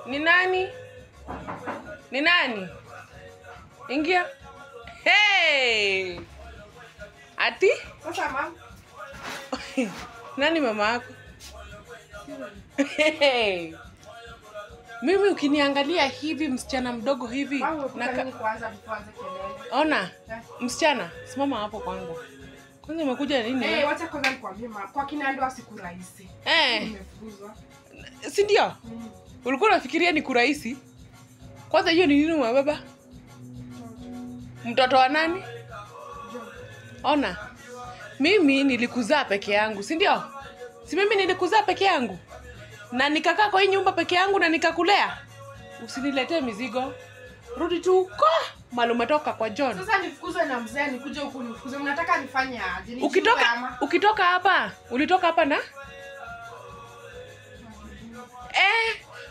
Ni nani? Ni nani? Ingia. Hey! Ati? Sasa mama. Nani mama yako? Hey! Mimi ukiniangalia hivi msichana mdogo hivi ona msichana simama hapo kwanza. Kwanza umekuja nini? Wacha kwanza nikwambie kwa kina ndoa siku rahisi. Nimefukuzwa. Si ndio? Ulikuwa unafikiria ni kurahisi? Kwanza hiyo ni nini umebeba? Mtoto wa nani? Ona. Mimi nilikuzaa peke yangu, si ndio? Si mimi nilikuzaa peke yangu? Na nikakaa kwa hii nyumba peke yangu na nikakulea. Usiniletee mizigo. Rudi tu huko mahali umetoka kwa John. Sasa nifukuzwe na mzee nikuje huku nifukuze. Mnataka nifanye aje? Ukitoka hapa, ulitoka hapa na?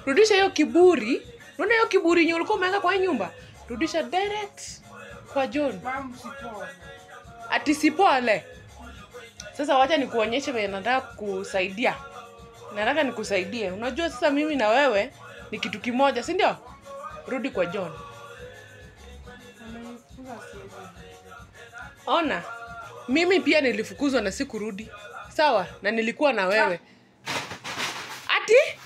Rudisha hiyo kiburi. Unaona hiyo kiburi yenye ulikuwa umeweka kwa hii nyumba? Rudisha direct kwa John. Mama sipole. Ati sipole. Sasa wacha nikuonyeshe vile nataka kusaidia. Nataka nikusaidie. Unajua sasa mimi na wewe ni kitu kimoja, si ndio? Rudi kwa John. Ona. Mimi pia nilifukuzwa na sikurudi. Sawa? Na nilikuwa na wewe. Ati?